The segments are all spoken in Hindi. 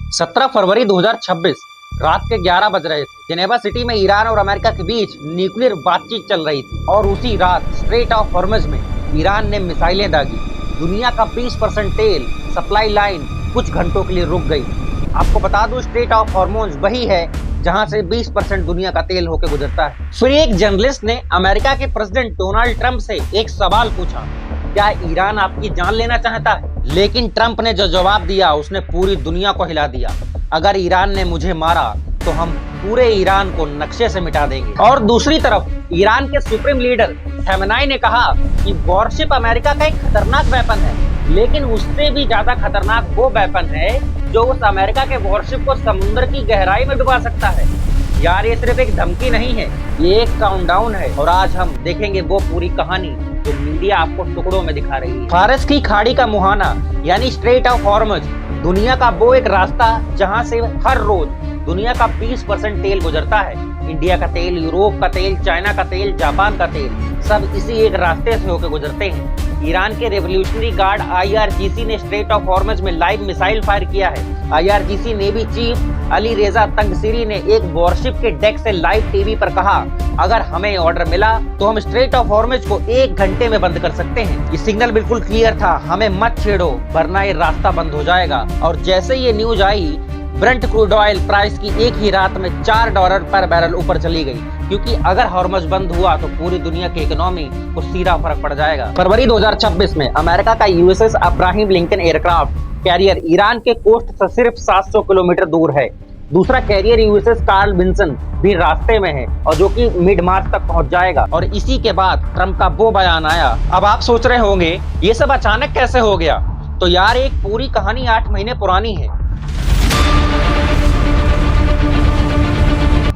17 फरवरी 2026 रात के 11 बज रहे थे। जेनेवा सिटी में ईरान और अमेरिका के बीच न्यूक्लियर बातचीत चल रही थी और उसी रात स्ट्रेट ऑफ हॉर्मुज में ईरान ने मिसाइलें दागी। दुनिया का 20% तेल सप्लाई लाइन कुछ घंटों के लिए रुक गई। आपको बता दूं, स्ट्रेट ऑफ हॉर्मुज वही है जहां से 20% दुनिया का तेल होकर गुजरता है। फिर एक जर्नलिस्ट ने अमेरिका के प्रेसिडेंट डोनाल्ड ट्रंप से एक सवाल पूछा, क्या ईरान आपकी जान लेना चाहता है? लेकिन ट्रंप ने जो जवाब दिया उसने पूरी दुनिया को हिला दिया। अगर ईरान ने मुझे मारा तो हम पूरे ईरान को नक्शे से मिटा देंगे। और दूसरी तरफ ईरान के सुप्रीम लीडर खamenei ने कहा कि वॉरशिप अमेरिका का एक खतरनाक वेपन है, लेकिन उससे भी ज्यादा खतरनाक वो वेपन है जो उस अमेरिका के वॉरशिप को समुद्र की गहराई में डुबा सकता है। यार, ये सिर्फ एक धमकी नहीं है, ये एक काउंटडाउन है। और आज हम देखेंगे वो पूरी कहानी जो मीडिया आपको टुकड़ों में दिखा रही है। फारस की खाड़ी का मुहाना यानी स्ट्रेट ऑफ हॉर्मुज दुनिया का वो एक रास्ता जहां से हर रोज दुनिया का 20% तेल गुजरता है। इंडिया का तेल, यूरोप का तेल, चाइना का तेल, जापान का तेल, सब इसी एक रास्ते से होकर गुजरते हैं। ईरान के रेवोल्यूशनरी गार्ड IRGC ने स्ट्रेट ऑफ हॉर्मुज में लाइव मिसाइल फायर किया है। IRGC नेवी चीफ अली रेजा तंगसीरी ने एक वॉरशिप के डेक से लाइव टीवी पर कहा, अगर हमें ऑर्डर मिला तो हम स्ट्रेट ऑफ हॉर्मुज को 1 घंटे में बंद कर सकते हैं। ये सिग्नल बिल्कुल क्लियर था, हमें मत छेड़ो वरना ये रास्ता बंद हो जाएगा। और जैसे ये न्यूज आई, ब्रेंट क्रूड ऑयल प्राइस की एक ही रात में $4 पर बैरल ऊपर चली गई, क्योंकि अगर हॉर्मुज बंद हुआ तो पूरी दुनिया की इकोनॉमी को सीधा फर्क पड़ जाएगा। फरवरी 2026 में अमेरिका का USS Abraham Lincoln aircraft carrier Iran के कोस्ट से सिर्फ 700 किलोमीटर दूर है। दूसरा कैरियर USS कार्ल विंसन भी रास्ते में है और जो कि मिड मार्च तक पहुंच जाएगा। और इसी के बाद ट्रंप का वो बयान आया। अब आप सोच रहे होंगे ये सब अचानक कैसे हो गया? तो यार, एक पूरी कहानी 8 महीने पुरानी है।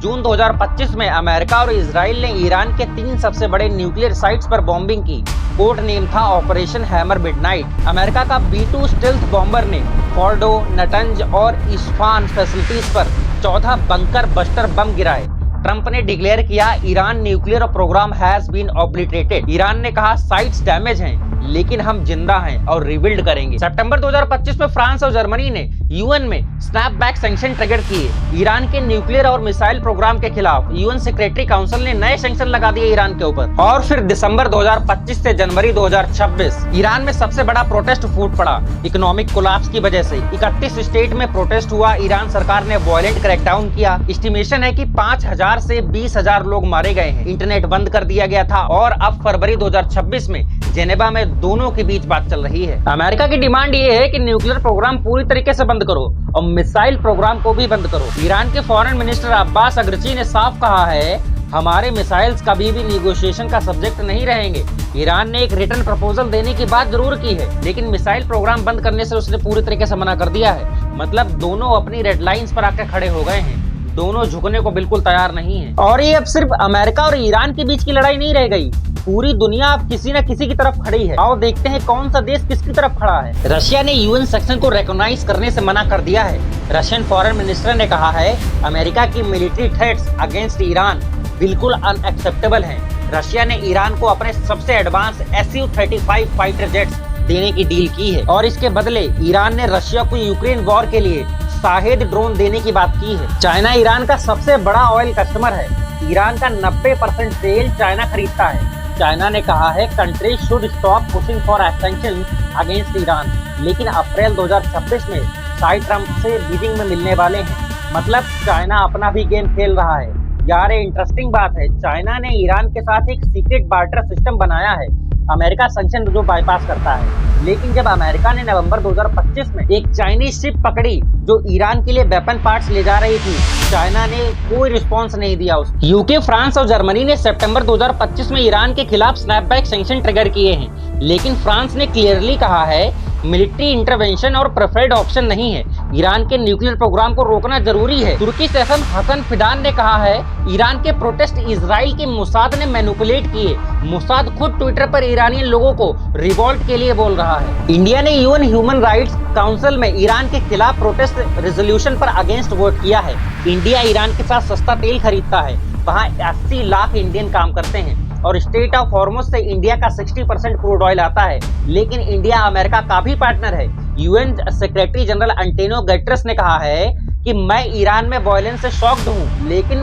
जून 2025 में अमेरिका और इजराइल ने ईरान के 3 सबसे बड़े न्यूक्लियर साइट्स पर बॉम्बिंग की। कोड नेम था ऑपरेशन हैमर मिडनाइट। अमेरिका का B-2 स्टेल्थ बॉम्बर ने फोर्डो, नटंज और इस्फान फैसिलिटीज पर 14 बंकर बस्टर बम गिराए। ट्रंप ने डिक्लेयर किया, Iran nuclear program has been obliterated. Iran ने कहा, साइट्स डैमेज हैं लेकिन हम जिंदा हैं और रिबिल्ड करेंगे। सितंबर 2025 में फ्रांस और जर्मनी ने UN में स्नैपबैक सैंक्शन ट्रिगर किए। ईरान के न्यूक्लियर और मिसाइल प्रोग्राम के खिलाफ UN सेक्रेटरी काउंसिल ने नए सैंक्शन लगा दिए ईरान के ऊपर। और फिर दिसंबर 2025 से जनवरी 2026 ईरान में सबसे बड़ा प्रोटेस्ट फूट पड़ा इकोनॉमिक कोलैप्स की वजह से। 31 स्टेट में प्रोटेस्ट हुआ। ईरान सरकार ने वायलेंट क्रैकडाउन किया। एस्टिमेशन है कि 5000 से 20,000 लोग मारे गए हैं। इंटरनेट बंद कर दिया गया था। और अब फरवरी 2026 में जेनेवा में दोनों के बीच बात चल रही है। अमेरिका की डिमांड ये है कि न्यूक्लियर प्रोग्राम पूरी तरीके से बंद करो और मिसाइल प्रोग्राम को भी बंद करो। ईरान के फॉरेन मिनिस्टर अब्बास अग्रची ने साफ कहा है, हमारे मिसाइल्स कभी भी निगोशिएशन का सब्जेक्ट नहीं रहेंगे। ईरान ने एक रिटर्न प्रपोजल देने की बात जरूर की है, लेकिन मिसाइल प्रोग्राम बंद करने से उसने पूरी तरीके से मना कर दिया है। मतलब दोनों अपनी रेड लाइंस पर आकर खड़े हो गए हैं। दोनों झुकने को बिल्कुल तैयार नहीं है। और ये अब सिर्फ अमेरिका और ईरान के बीच की लड़ाई नहीं रह गई, पूरी दुनिया अब किसी न किसी की तरफ खड़ी है। आओ देखते हैं कौन सा देश किसकी तरफ खड़ा है। रशिया ने UN सेक्शन को रिकॉग्नाइज करने से मना कर दिया है। रशियन फॉरेन मिनिस्टर ने कहा है, अमेरिका की मिलिट्री थ्रेट्स अगेंस्ट ईरान बिल्कुल अनएक्सेप्टेबल हैं। रशिया ने ईरान को अपने सबसे एडवांस Su-35 फाइटर जेट्स देने की डील की है और इसके बदले ईरान ने रशिया को यूक्रेन वॉर के लिए शाहेद ड्रोन देने की बात की है। चाइना ईरान का सबसे बड़ा ऑयल कस्टमर है। ईरान का 90% तेल चाइना खरीदता है। चाइना ने कहा है, country should stop pushing for sanction against Iran. लेकिन अप्रैल 2026 में साइड ट्रंप से बीजिंग में मिलने वाले हैं। मतलब चाइना अपना भी गेम खेल रहा है। यार, इंटरेस्टिंग बात है, चाइना ने ईरान के साथ एक सीक्रेट बार्टर सिस्टम बनाया है, अमेरिका सैंक्शन जो बाईपास करता है। लेकिन जब अमेरिका ने नवंबर 2025 में एक चाइनीज शिप पकड़ी जो ईरान के लिए वेपन पार्ट्स ले जा रही थी, चाइना ने कोई रिस्पांस नहीं दिया उसको। यूके, फ्रांस और जर्मनी ने सितंबर 2025 में ईरान के खिलाफ स्नैपबैक सैंक्शन ट्रिगर किए हैं। लेकिन फ्रांस ने क्लियरली कहा है, मिलिट्री इंटरवेंशन और प्रेफर्ड ऑप्शन नहीं है। ईरान के न्यूक्लियर प्रोग्राम को रोकना जरूरी है। तुर्की एफएम हसन फिदान ने कहा है, ईरान के प्रोटेस्ट इजराइल के मोसाद ने मैनिपुलेट किए। मोसाद खुद ट्विटर पर ईरानी लोगों को रिवॉल्ट के लिए बोल रहा है। इंडिया ने UN ह्यूमन राइट्स काउंसिल में ईरान के खिलाफ प्रोटेस्ट रेजोल्यूशन पर अगेंस्ट वोट किया है। इंडिया ईरान के साथ सस्ता तेल खरीदता है। वहाँ 80 लाख इंडियन काम करते हैं और स्ट्रेट ऑफ हॉर्मुज से इंडिया का 60% क्रूड ऑयल आता है। लेकिन इंडिया अमेरिका का भी पार्टनर है। UN secretary general Antonio Guterres ने कहा है कि मैं ईरान में वायलेंस से शॉक्ड हूँ, लेकिन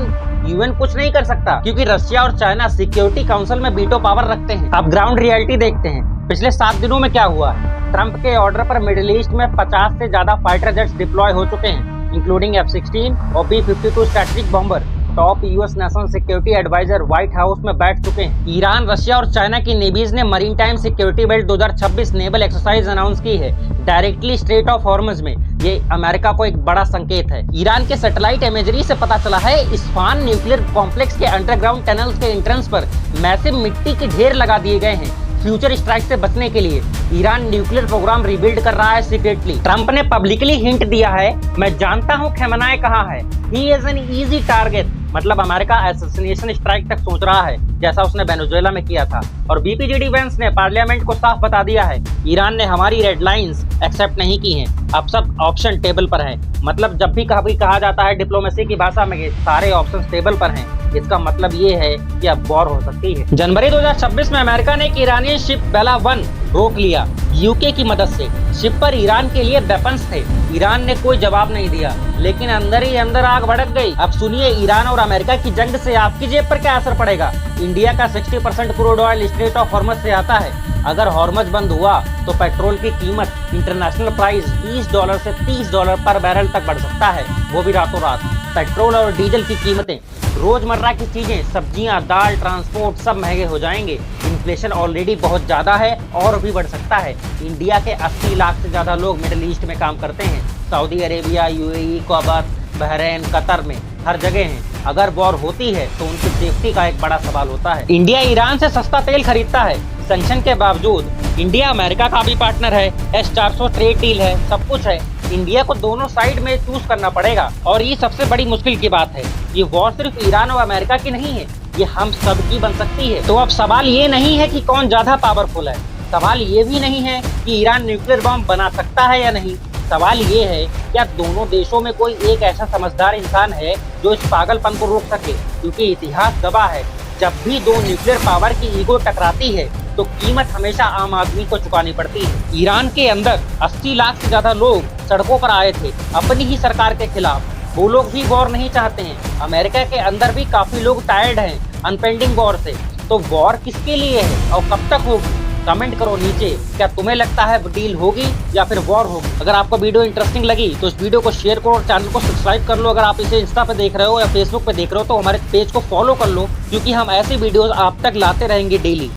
यूएन कुछ नहीं कर सकता क्योंकि रशिया और चाइना सिक्योरिटी काउंसिल में वीटो पावर रखते हैं। अब ग्राउंड रियलिटी देखते हैं। पिछले 7 दिनों में क्या हुआ है। ट्रंप के ऑर्डर पर मिडिल ईस्ट में 50 से ज्यादा फाइटर जेट्स डिप्लॉय हो चुके हैं, इंक्लूडिंग F-16 और B-52 strategic bomber. Top US national security adviser White House में बैठ चुके हैं। ईरान, रशिया और चाइना की नेवीज ने maritime security belt 2026 naval exercise announce की है डायरेक्टली स्ट्रेट ऑफ हॉर्मुज में। ये अमेरिका को एक बड़ा संकेत है। ईरान के सैटेलाइट इमेजरी से पता चला है इस्फहान न्यूक्लियर कॉम्प्लेक्स के अंडरग्राउंड टनल्स के एंट्रेंस पर मैसिव मिट्टी के ढेर लगा दिए गए हैं फ्यूचर स्ट्राइक से बचने के लिए। ईरान न्यूक्लियर प्रोग्राम रिबिल्ड कर रहा है सीक्रेटली। ट्रंप ने पब्लिकली हिंट दिया है, मैं जानता हूं खमेनेई कहां है, he is an easy target. मतलब अमेरिका असैसिनेशन स्ट्राइक तक सोच रहा है, जैसा उसने वेनेजुएला में किया था। और बीपीजीडी वेंस ने पार्लियामेंट को साफ बता दिया है, ईरान ने हमारी रेड लाइंस एक्सेप्ट नहीं की हैं, अब सब ऑप्शन टेबल पर है। मतलब जब भी कभी कहा जाता है डिप्लोमेसी की भाषा में सारे ऑप्शन टेबल पर हैं, इसका मतलब ये है कि अब वॉर हो सकती है। जनवरी 2026 में अमेरिका ने एक ईरानी शिप बेला 1 रोक लिया यूके की मदद से। शिप पर ईरान के लिए वेपन्स थे। ईरान ने कोई जवाब नहीं दिया, लेकिन अंदर ही अंदर आग भड़क गई। अब सुनिए, ईरान और अमेरिका की जंग से आपकी जेब पर क्या असर पड़ेगा। इंडिया का 60% क्रूड ऑयल स्ट्रेट ऑफ हॉर्मज से आता है। अगर हॉर्मज बंद हुआ तो पेट्रोल की कीमत इंटरनेशनल प्राइस $20 से $30 पर बैरल तक बढ़ सकता है, वो भी रातों रात। पेट्रोल और डीजल की कीमतें, रोजमर्रा की चीजें, सब्जियां, दाल, ट्रांसपोर्ट सब महंगे हो जाएंगे। इन्फ्लेशन ऑलरेडी बहुत ज्यादा है और भी बढ़ सकता है। इंडिया के 80 लाख से ज्यादा लोग मिडिल ईस्ट में काम करते हैं। Saudi Arabia, UAE, Kuwait, Bahrain, Qatar में हर जगह हैं। अगर वॉर होती है तो उनकी सेफ्टी का एक बड़ा सवाल होता है। इंडिया ईरान से सस्ता तेल खरीदता है। सैंक्शन के बावजूद इंडिया अमेरिका का भी पार्टनर है, S-400 ट्रेड डील है, सब कुछ है। इंडिया को दोनों साइड में चूज करना पड़ेगा और ये सबसे बड़ी मुश्किल की बात है। ये वॉर सिर्फ ईरान और अमेरिका की नहीं है, ये हम सब की बन सकती है। तो अब सवाल ये नहीं है कि कौन ज्यादा पावरफुल है, सवाल ये भी नहीं है कि ईरान न्यूक्लियर बम बना सकता है या नहीं। सवाल ये है, क्या दोनों देशों में कोई एक ऐसा समझदार इंसान है जो इस पागलपन को रोक सके। क्योंकि इतिहास गवाह है, जब भी दो न्यूक्लियर पावर की ईगो टकराती है तो कीमत हमेशा आम आदमी को चुकानी पड़ती है। ईरान के अंदर 80 लाख से ज्यादा लोग सड़कों पर आए थे अपनी ही सरकार के खिलाफ। वो लोग भी वॉर नहीं चाहते हैं। अमेरिका के अंदर भी काफी लोग टायर्ड हैं अनपेंडिंग वॉर से। तो वॉर किसके लिए है और कब तक होगी? कमेंट करो नीचे, क्या तुम्हें लगता है डील होगी या फिर वॉर होगी। अगर आपको वीडियो इंटरेस्टिंग लगी तो इस वीडियो को शेयर करो और चैनल को सब्सक्राइब कर लो। अगर आप इसे इंस्टा पे देख रहे हो या फेसबुक पे देख रहे हो तो हमारे पेज को फॉलो कर लो, क्योंकि हम ऐसी वीडियोस आप तक लाते रहेंगे डेली।